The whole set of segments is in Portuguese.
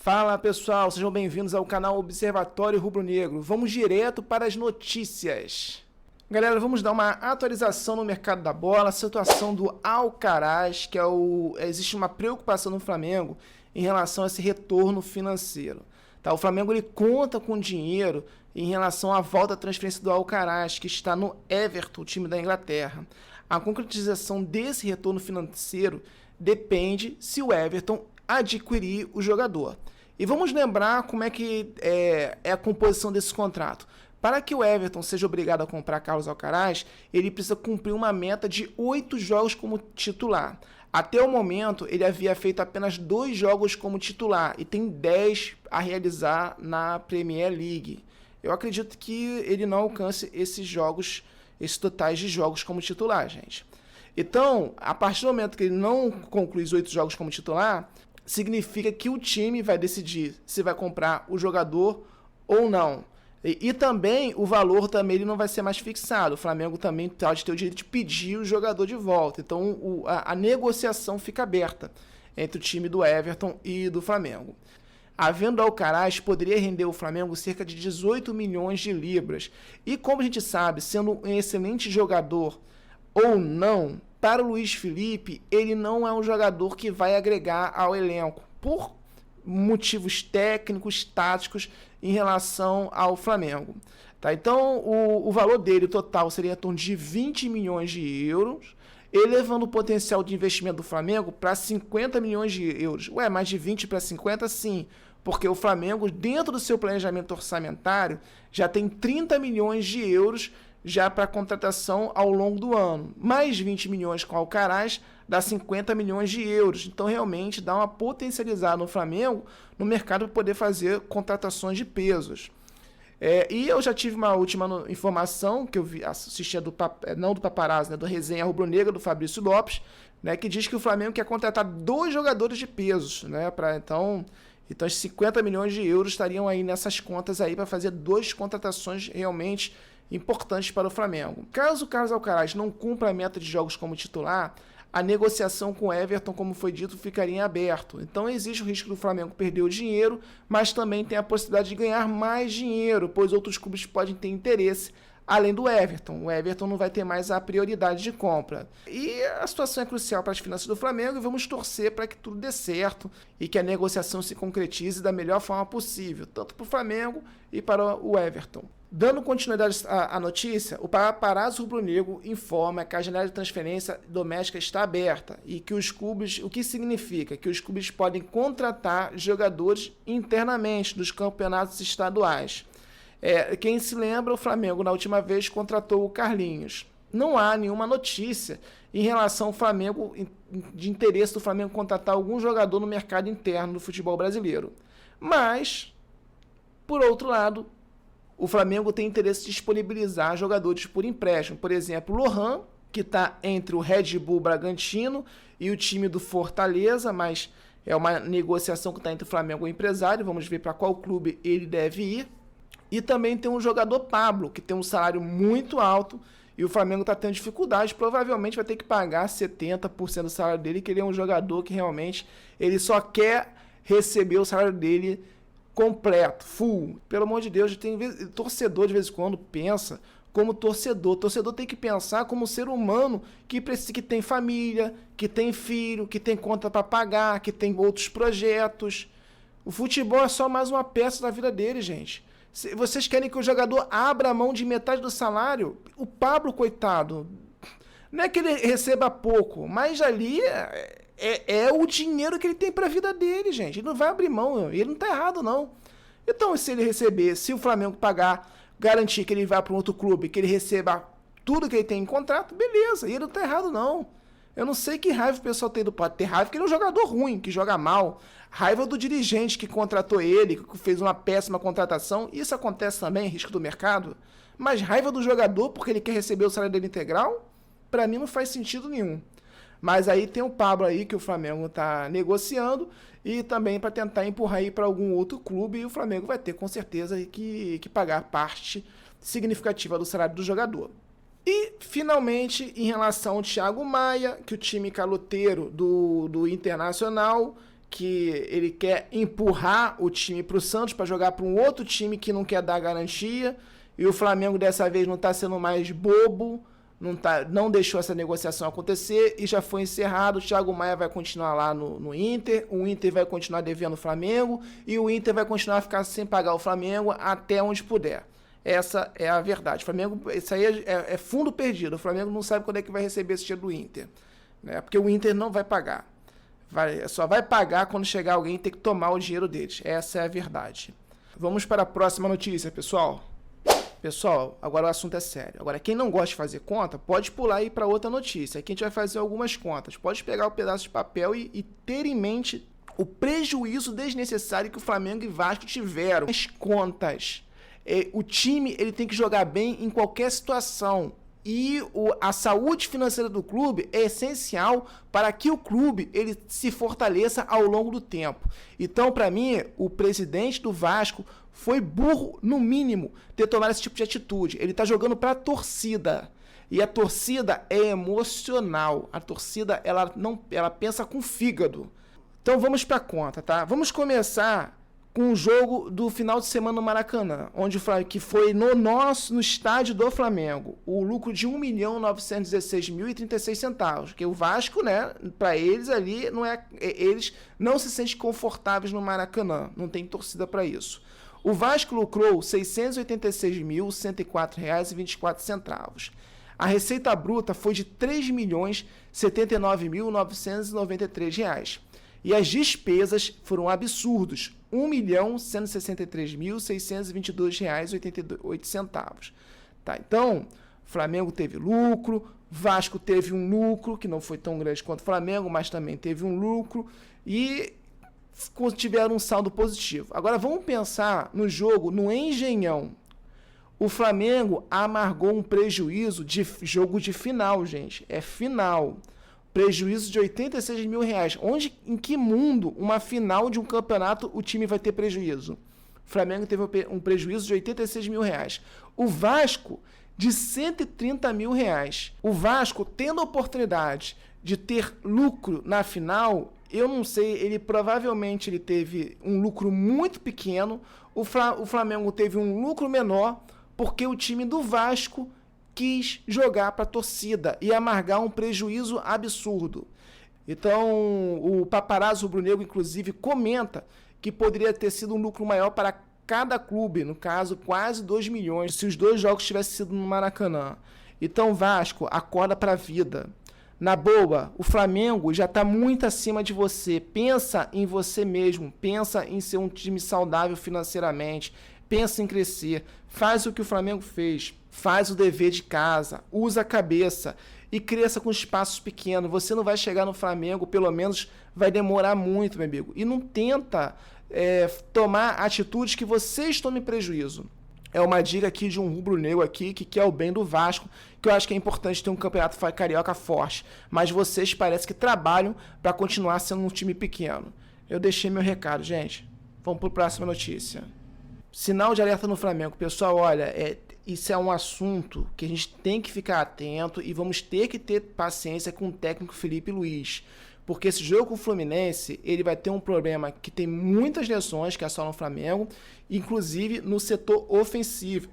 Fala pessoal, sejam bem-vindos ao canal Observatório Rubro-Negro. Vamos direto para as notícias. Galera, vamos dar uma atualização no mercado da bola, a situação do Alcaraz, que existe uma preocupação no Flamengo em relação a esse retorno financeiro. Tá? O Flamengo ele conta com dinheiro em relação à volta da transferência do Alcaraz, que está no Everton, o time da Inglaterra. A concretização desse retorno financeiro depende se o Everton adquirir o jogador. E vamos lembrar como é que é a composição desse contrato. Para que o Everton seja obrigado a comprar Carlos Alcaraz, ele precisa cumprir uma meta de 8 jogos como titular. Até o momento, ele havia feito apenas 2 jogos como titular e tem 10 a realizar na Premier League. Eu acredito que ele não alcance esses totais de jogos como titular, gente. Então, a partir do momento que ele não conclui os 8 jogos como titular, significa que o time vai decidir se vai comprar o jogador ou não. E também o valor também ele não vai ser mais fixado. O Flamengo também pode ter o direito de pedir o jogador de volta. Então a negociação fica aberta entre o time do Everton e do Flamengo. A venda do Alcaraz poderia render ao Flamengo cerca de 18 milhões de libras. E como a gente sabe, sendo um excelente jogador ou não, para o Luiz Felipe, ele não é um jogador que vai agregar ao elenco, por motivos técnicos, táticos, em relação ao Flamengo. Tá? Então, o valor dele total seria em torno de 20 milhões de euros, elevando o potencial de investimento do Flamengo para 50 milhões de euros. Ué, mais de 20 para 50? Sim, porque o Flamengo, dentro do seu planejamento orçamentário, já tem 30 milhões de euros já para contratação ao longo do ano. Mais 20 milhões com o Alcaraz dá 50 milhões de euros. Então, realmente, dá uma potencializada no Flamengo no mercado para poder fazer contratações de pesos. E eu já tive uma última informação que eu assisti não do Paparazzo, né, do Resenha Rubro-Negra, do Fabrício Lopes, né, que diz que o Flamengo quer contratar 2 jogadores de pesos, né, então os 50 milhões de euros estariam aí nessas contas aí para fazer 2 contratações realmente importantes para o Flamengo. Caso o Carlos Alcaraz não cumpra a meta de jogos como titular, a negociação com o Everton, como foi dito, ficaria em aberto. Então existe o risco do Flamengo perder o dinheiro, mas também tem a possibilidade de ganhar mais dinheiro, pois outros clubes podem ter interesse além do Everton. O Everton não vai ter mais a prioridade de compra. E a situação é crucial para as finanças do Flamengo e vamos torcer para que tudo dê certo e que a negociação se concretize da melhor forma possível, tanto para o Flamengo e para o Everton. Dando continuidade à notícia, o Paparazzo Rubro-Negro informa que a janela de transferência doméstica está aberta e que os clubes, o que significa? Que os clubes podem contratar jogadores internamente dos campeonatos estaduais. Quem se lembra, o Flamengo na última vez contratou o Carlinhos. Não há nenhuma notícia em relação ao Flamengo, de interesse do Flamengo contratar algum jogador no mercado interno do futebol brasileiro. Mas, por outro lado, o Flamengo tem interesse de disponibilizar jogadores por empréstimo. Por exemplo, o Lohan, que está entre o Red Bull Bragantino e o time do Fortaleza, mas é uma negociação que está entre o Flamengo e o empresário. Vamos ver para qual clube ele deve ir. E também tem um jogador Pablo, que tem um salário muito alto e o Flamengo está tendo dificuldade. Provavelmente vai ter que pagar 70% do salário dele, que ele é um jogador que realmente ele só quer receber o salário dele completo, full. Pelo amor de Deus, tem torcedor de vez em quando pensa como torcedor. Torcedor tem que pensar como ser humano que tem família, que tem filho, que tem conta para pagar, que tem outros projetos. O futebol é só mais uma peça da vida dele, gente. Se vocês querem que o jogador abra a mão de metade do salário, o coitado, não é que ele receba pouco, mas ali é o dinheiro que ele tem para a vida dele, gente. Ele não vai abrir mão, ele não está errado, não. Então, se ele receber, se o Flamengo pagar, garantir que ele vá para um outro clube, que ele receba tudo que ele tem em contrato, beleza, e ele não está errado, não. Eu não sei que raiva o pessoal tem pode ter raiva, porque ele é um jogador ruim, que joga mal. Raiva do dirigente que contratou ele, que fez uma péssima contratação. Isso acontece também, risco do mercado. Mas raiva do jogador porque ele quer receber o salário dele integral, para mim não faz sentido nenhum. Mas aí tem o Pablo aí que o Flamengo está negociando e também para tentar empurrar aí para algum outro clube e o Flamengo vai ter com certeza que pagar parte significativa do salário do jogador. E, finalmente, em relação ao Thiago Maia, que o time caloteiro do Internacional que ele quer empurrar o time para o Santos para jogar para um outro time que não quer dar garantia, e o Flamengo dessa vez não está sendo mais bobo, não deixou essa negociação acontecer e já foi encerrado. O Thiago Maia vai continuar lá no Inter, o Inter vai continuar devendo o Flamengo e o Inter vai continuar a ficar sem pagar o Flamengo até onde puder. Essa é a verdade. O Flamengo, isso aí é fundo perdido. O Flamengo não sabe quando é que vai receber esse dinheiro do Inter, né? Porque o Inter não vai pagar. Só vai pagar quando chegar alguém e ter que tomar o dinheiro deles. Essa é a verdade. Vamos para a próxima notícia, pessoal. Pessoal, agora o assunto é sério. Agora, quem não gosta de fazer conta, pode pular e ir para outra notícia. Aqui a gente vai fazer algumas contas. Pode pegar o pedaço de papel e ter em mente o prejuízo desnecessário que o Flamengo e Vasco tiveram. As contas. O time ele tem que jogar bem em qualquer situação. E a saúde financeira do clube é essencial para que o clube ele se fortaleça ao longo do tempo. Então, para mim, o presidente do Vasco foi burro, no mínimo, ter tomado esse tipo de atitude. Ele está jogando para a torcida. E a torcida é emocional. A torcida ela pensa com o fígado. Então, vamos para a conta, tá? Vamos começar com o jogo do final de semana no Maracanã, que foi no estádio do Flamengo, o lucro de R$ 1.916.036, que o Vasco, né, para eles ali, eles não se sentem confortáveis no Maracanã, não tem torcida para isso. O Vasco lucrou R$ 686.104,24. A receita bruta foi de R$ 3.079.993. E as despesas foram absurdos, R$ 1.163.622,88. Tá, então, o Flamengo teve lucro, Vasco teve um lucro, que não foi tão grande quanto o Flamengo, mas também teve um lucro, e tiveram um saldo positivo. Agora, vamos pensar no jogo, no Engenhão. O Flamengo amargou um prejuízo de jogo de final, gente. É final. Prejuízo de R$ 86 mil. Em que mundo, uma final de um campeonato, o time vai ter prejuízo? O Flamengo teve um prejuízo de R$ 86 mil. O Vasco, de R$ 130 mil. O Vasco, tendo a oportunidade de ter lucro na final, eu não sei, provavelmente ele teve um lucro muito pequeno, o Flamengo teve um lucro menor, porque o time do Vasco quis jogar para a torcida e amargar um prejuízo absurdo. Então, o paparazzo rubro-negro, inclusive, comenta que poderia ter sido um lucro maior para cada clube, no caso, quase 2 milhões, se os dois jogos tivessem sido no Maracanã. Então, Vasco, acorda para a vida. Na boa, o Flamengo já está muito acima de você. Pensa em você mesmo, pensa em ser um time saudável financeiramente, pensa em crescer, faz o que o Flamengo fez, faz o dever de casa, usa a cabeça e cresça com espaços pequenos. Você não vai chegar no Flamengo, pelo menos vai demorar muito, meu amigo. E não tenta tomar atitudes que vocês tomem prejuízo. É uma dica aqui de um rubro-negro aqui que quer o bem do Vasco, que eu acho que é importante ter um campeonato carioca forte. Mas vocês parece que trabalham para continuar sendo um time pequeno. Eu deixei meu recado, gente. Vamos para a próxima notícia. Sinal de alerta no Flamengo. Pessoal, olha, isso é um assunto que a gente tem que ficar atento e vamos ter que ter paciência com o técnico Felipe Luiz. Porque esse jogo com o Fluminense, ele vai ter um problema que tem muitas lesões, que é só no Flamengo, inclusive no setor ofensivo,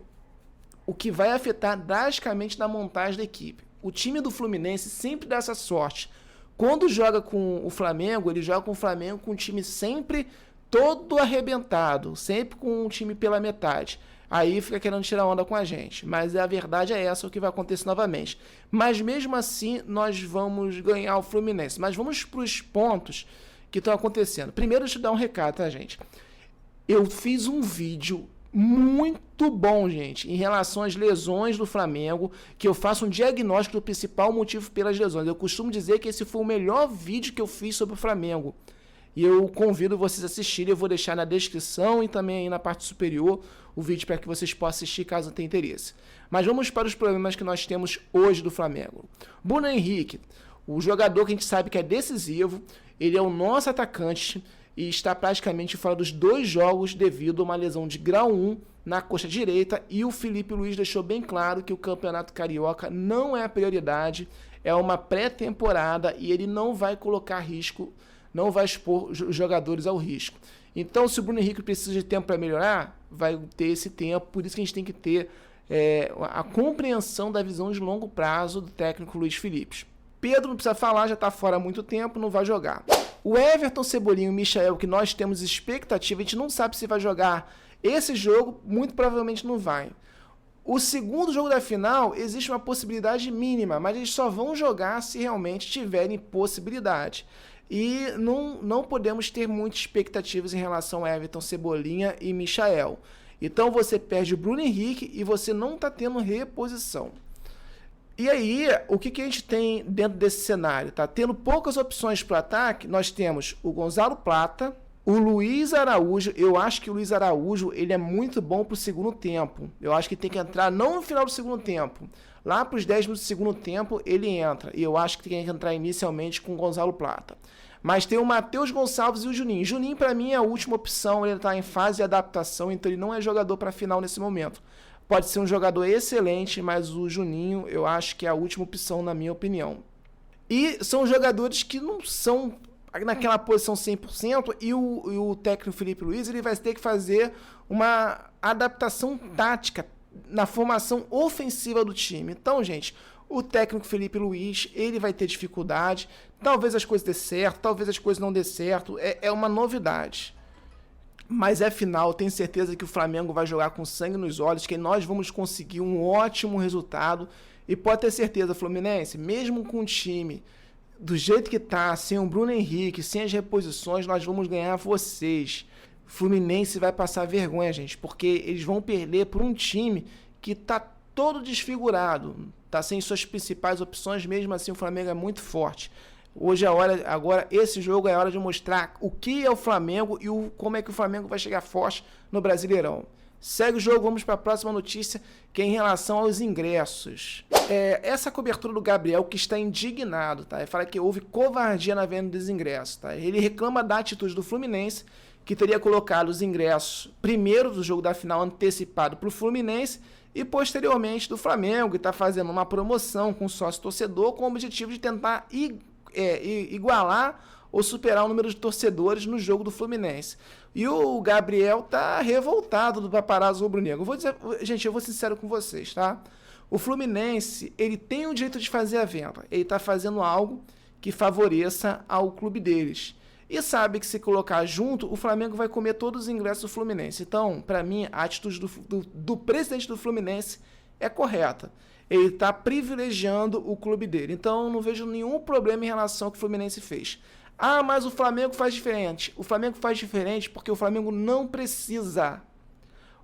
o que vai afetar drasticamente na montagem da equipe. O time do Fluminense sempre dá essa sorte. Quando joga com o Flamengo, ele joga com o Flamengo com o time sempre todo arrebentado, sempre com um time pela metade. Aí fica querendo tirar onda com a gente. Mas a verdade é essa, o que vai acontecer novamente. Mas mesmo assim, nós vamos ganhar o Fluminense. Mas vamos para os pontos que estão acontecendo. Primeiro, deixa eu dar um recado, tá, gente? Eu fiz um vídeo muito bom, gente, em relação às lesões do Flamengo, que eu faço um diagnóstico do principal motivo pelas lesões. Eu costumo dizer que esse foi o melhor vídeo que eu fiz sobre o Flamengo. E eu convido vocês a assistirem, eu vou deixar na descrição e também aí na parte superior o vídeo para que vocês possam assistir caso tenham interesse. Mas vamos para os problemas que nós temos hoje do Flamengo. Bruno Henrique, o jogador que a gente sabe que é decisivo, ele é o nosso atacante e está praticamente fora dos 2 jogos devido a uma lesão de grau 1 na coxa direita, e o Felipe Luiz deixou bem claro que o Campeonato Carioca não é a prioridade, é uma pré-temporada e ele não vai colocar risco não vai expor os jogadores ao risco. Então, se o Bruno Henrique precisa de tempo para melhorar, vai ter esse tempo, por isso que a gente tem que ter a compreensão da visão de longo prazo do técnico Luiz Felipe. Pedro não precisa falar, já está fora há muito tempo, não vai jogar. O Everton, Cebolinha e o Michael, que nós temos expectativa, a gente não sabe se vai jogar esse jogo, muito provavelmente não vai. O segundo jogo da final, existe uma possibilidade mínima, mas eles só vão jogar se realmente tiverem possibilidade. E não podemos ter muitas expectativas em relação a Everton, Cebolinha e Michael. Então você perde o Bruno Henrique e você não está tendo reposição. E aí, o que a gente tem dentro desse cenário? Tá tendo poucas opções para o ataque, nós temos o Gonzalo Plata, o Luiz Araújo. Eu acho que o Luiz Araújo ele é muito bom para o segundo tempo. Eu acho que tem que entrar não no final do segundo tempo. Lá para os 10 minutos do segundo tempo ele entra. E eu acho que tem que entrar inicialmente com o Gonzalo Plata. Mas tem o Matheus Gonçalves e o Juninho. Juninho, para mim, é a última opção. Ele está em fase de adaptação, então ele não é jogador para final nesse momento. Pode ser um jogador excelente, mas o Juninho eu acho que é a última opção, na minha opinião. E são jogadores que não são naquela posição 100%, e o técnico Felipe Luiz ele vai ter que fazer uma adaptação tática na formação ofensiva do time. Então, gente, o técnico Felipe Luiz, ele vai ter dificuldade, talvez as coisas dê certo, talvez as coisas não dê certo, é uma novidade. Mas é final, tenho certeza que o Flamengo vai jogar com sangue nos olhos, que nós vamos conseguir um ótimo resultado, e pode ter certeza, Fluminense, mesmo com o time do jeito que tá, sem o Bruno Henrique, sem as reposições, nós vamos ganhar vocês. Fluminense vai passar vergonha, gente, porque eles vão perder por um time que tá todo desfigurado, tá sem suas principais opções, mesmo assim o Flamengo é muito forte. Hoje é a hora, agora esse jogo é a hora de mostrar o que é o Flamengo e como é que o Flamengo vai chegar forte no Brasileirão. Segue o jogo, vamos para a próxima notícia, que é em relação aos ingressos. Essa cobertura do Gabriel que está indignado, tá? Ele fala que houve covardia na venda dos ingressos, tá? Ele reclama da atitude do Fluminense, que teria colocado os ingressos primeiro do jogo da final antecipado para o Fluminense e posteriormente do Flamengo, que está fazendo uma promoção com sócio-torcedor com o objetivo de tentar igualar ou superar o número de torcedores no jogo do Fluminense. E o Gabriel tá revoltado do paparazzo rubro-negro. Gente, eu vou ser sincero com vocês, tá? O Fluminense, ele tem o direito de fazer a venda. Ele tá fazendo algo que favoreça ao clube deles. E sabe que se colocar junto, o Flamengo vai comer todos os ingressos do Fluminense. Então, para mim, a atitude do presidente do Fluminense é correta. Ele está privilegiando o clube dele. Então, não vejo nenhum problema em relação ao que o Fluminense fez. Ah, mas o Flamengo faz diferente. O Flamengo faz diferente porque o Flamengo não precisa.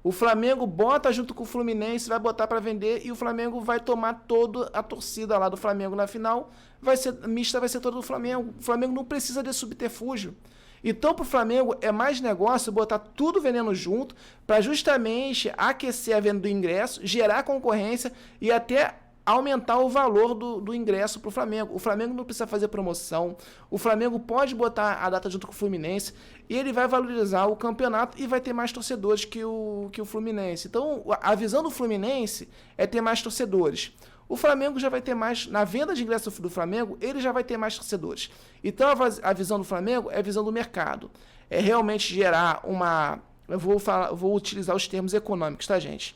O Flamengo bota junto com o Fluminense, vai botar para vender e o Flamengo vai tomar toda a torcida lá do Flamengo na final. Vai ser mista, vai ser toda do Flamengo. O Flamengo não precisa de subterfúgio. Então, para o Flamengo, é mais negócio botar tudo vendendo junto para justamente aquecer a venda do ingresso, gerar concorrência e até aumentar o valor do ingresso para o Flamengo. O Flamengo não precisa fazer promoção, o Flamengo pode botar a data junto com o Fluminense e ele vai valorizar o campeonato e vai ter mais torcedores que o Fluminense. Então, a visão do Fluminense é ter mais torcedores. O Flamengo já vai ter mais, na venda de ingressos do Flamengo, ele já vai ter mais torcedores. Então, a visão do Flamengo é a visão do mercado. É realmente gerar uma... Eu vou utilizar os termos econômicos, tá, gente?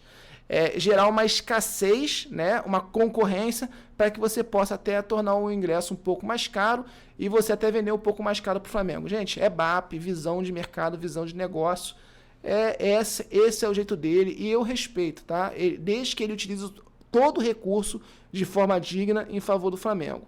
Gerar uma escassez, né, uma concorrência, para que você possa até tornar o ingresso um pouco mais caro e você até vender um pouco mais caro para o Flamengo. Gente, é BAP, visão de mercado, visão de negócio. Esse é o jeito dele e eu respeito, tá? Desde que ele utilize todo o recurso de forma digna em favor do Flamengo.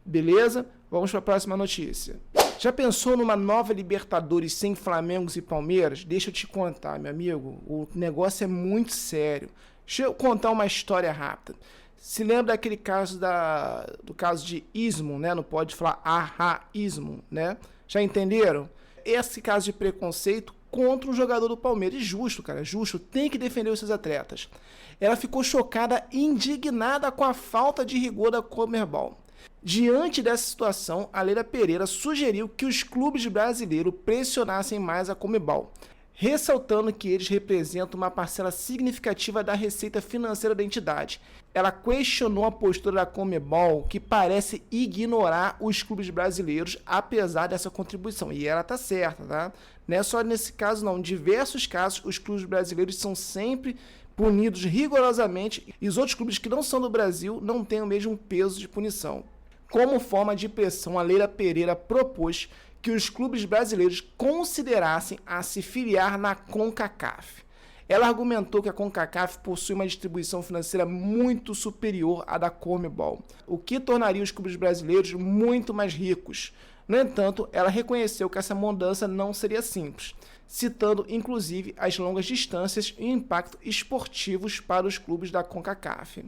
Beleza? Vamos para a próxima notícia. Já pensou numa nova Libertadores sem Flamengo e Palmeiras? Deixa eu te contar, meu amigo, o negócio é muito sério. Deixa eu contar uma história rápida. Se lembra daquele caso do caso de Ismo, né? Não pode falar Ismo, né? Já entenderam? Esse caso de preconceito contra um jogador do Palmeiras. Justo, cara, justo. Tem que defender os seus atletas. Ela ficou chocada e indignada com a falta de rigor da Conmebol. Diante dessa situação, a Leila Pereira sugeriu que os clubes brasileiros pressionassem mais a Conmebol. ressaltando que eles representam uma parcela significativa da receita financeira da entidade. Ela questionou a postura da Conmebol, que parece ignorar os clubes brasileiros, apesar dessa contribuição. E ela está certa, tá? Não é só nesse caso, não. Em diversos casos, os clubes brasileiros são sempre punidos rigorosamente e os outros clubes que não são do Brasil não têm o mesmo peso de punição. Como forma de pressão, a Leila Pereira propôs que os clubes brasileiros considerassem a se filiar na CONCACAF. Ela argumentou que a CONCACAF possui uma distribuição financeira muito superior à da Conmebol, o que tornaria os clubes brasileiros muito mais ricos. No entanto, ela reconheceu que essa mudança não seria simples, citando inclusive as longas distâncias e o impacto esportivos para os clubes da CONCACAF.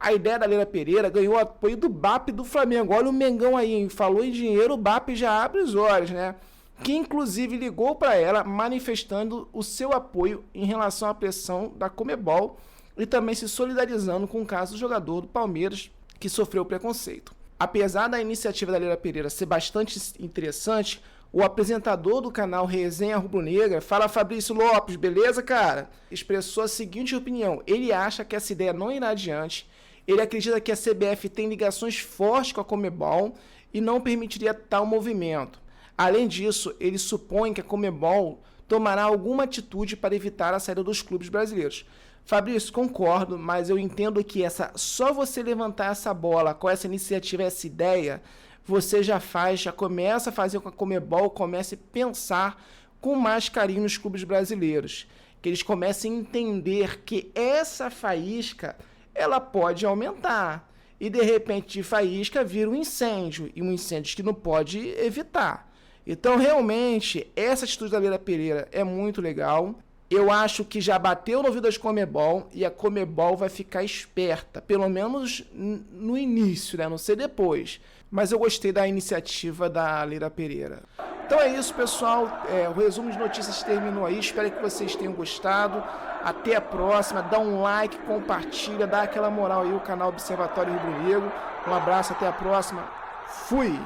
A ideia da Leila Pereira ganhou apoio do BAP do Flamengo. Olha o Mengão aí, hein? Falou em dinheiro, o BAP já abre os olhos, né? Que inclusive ligou para ela manifestando o seu apoio em relação à pressão da Conmebol e também se solidarizando com o caso do jogador do Palmeiras que sofreu preconceito. Apesar da iniciativa da Leila Pereira ser bastante interessante, o apresentador do canal Resenha Rubro-Negra, Fala Fabrício Lopes, beleza, cara? Expressou a seguinte opinião: ele acha que essa ideia não irá adiante, ele acredita que a CBF tem ligações fortes com a Conmebol e não permitiria tal movimento. Além disso, ele supõe que a Conmebol tomará alguma atitude para evitar a saída dos clubes brasileiros. Fabrício, concordo, mas eu entendo que só você levantar essa bola com essa iniciativa, essa ideia, você já começa a fazer com que a Conmebol comece a pensar com mais carinho nos clubes brasileiros. Que eles comecem a entender que essa faísca, ela pode aumentar. E de repente de faísca vira um incêndio, e um incêndio que não pode evitar. Então realmente essa atitude da Leila Pereira é muito legal. Eu acho que já bateu no ouvido das Conmebol e a Conmebol vai ficar esperta, pelo menos no início, né? Não sei depois. Mas eu gostei da iniciativa da Leila Pereira. Então é isso, pessoal. O resumo de notícias terminou aí. Espero que vocês tenham gostado. Até a próxima. Dá um like, compartilha, dá aquela moral aí o canal Observatório Rubro Negro. Um abraço, até a próxima. Fui!